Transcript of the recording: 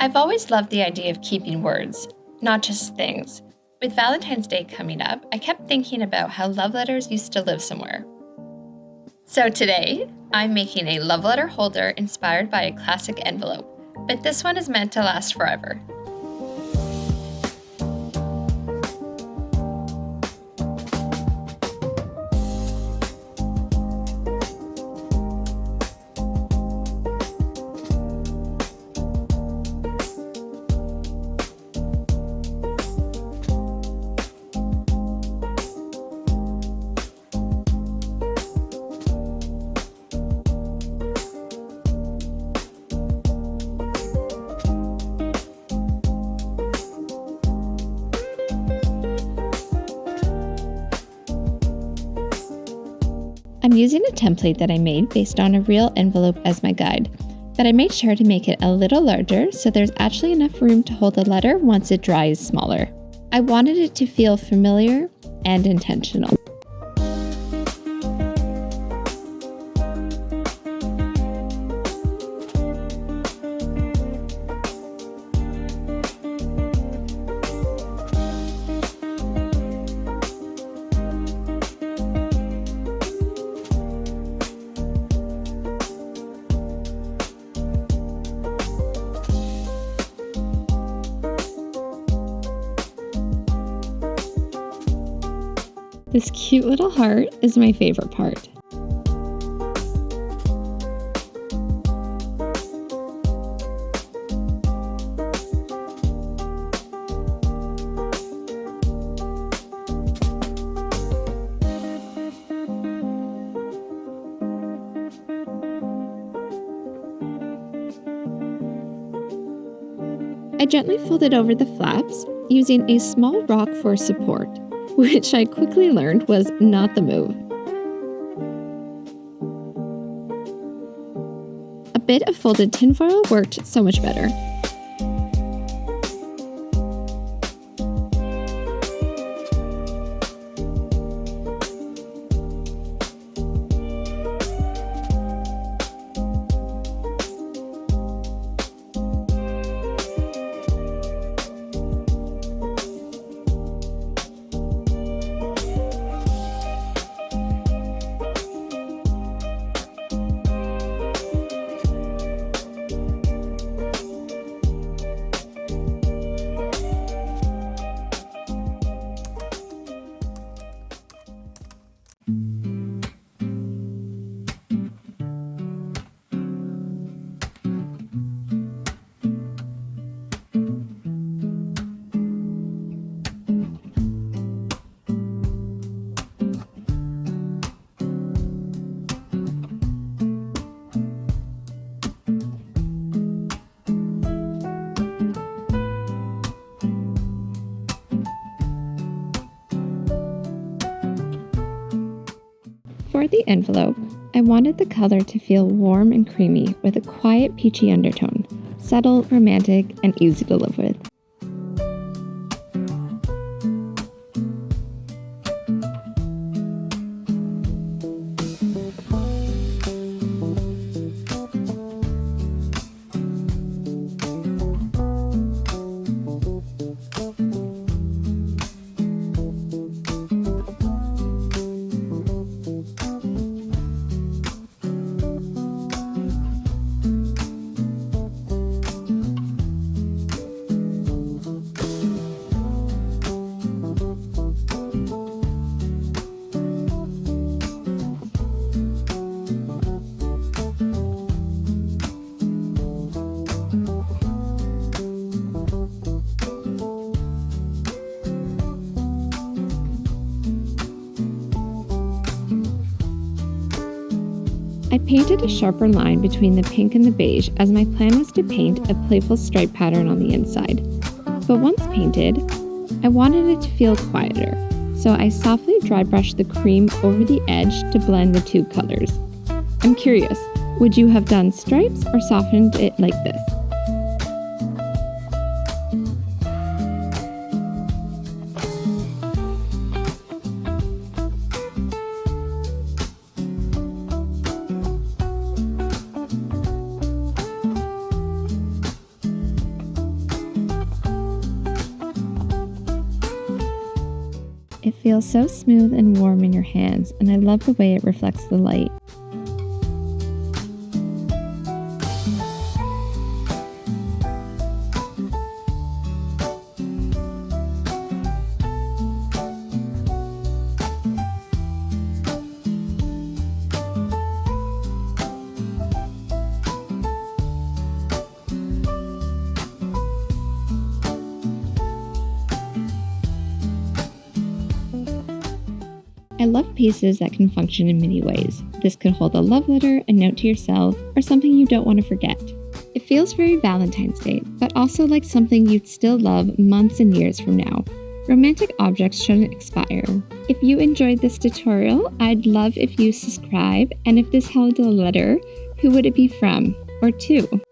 I've always loved the idea of keeping words, not just things. With Valentine's Day coming up, I kept thinking about how love letters used to live somewhere. So today, I'm making a love letter holder inspired by a classic envelope, but this one is meant to last forever. I'm using a template that I made based on a real envelope as my guide, but I made sure to make it a little larger so there's actually enough room to hold the letter once it dries smaller. I wanted it to feel familiar and intentional. This cute little heart is my favorite part. I gently folded over the flaps, using a small rock for support, which I quickly learned was not the move. A bit of folded tinfoil worked so much better. For the envelope, I wanted the color to feel warm and creamy with a quiet peachy undertone, subtle, romantic, and easy to live with. I painted a sharper line between the pink and the beige as my plan was to paint a playful stripe pattern on the inside. But once painted, I wanted it to feel quieter, so I softly dry brushed the cream over the edge to blend the two colors. I'm curious, would you have done stripes or softened it like this? It feels so smooth and warm in your hands, and I love the way it reflects the light. I love pieces that can function in many ways. This could hold a love letter, a note to yourself, or something you don't want to forget. It feels very Valentine's Day, but also like something you'd still love months and years from now. Romantic objects shouldn't expire. If you enjoyed this tutorial, I'd love if you subscribe, and if this held a letter, who would it be from or to?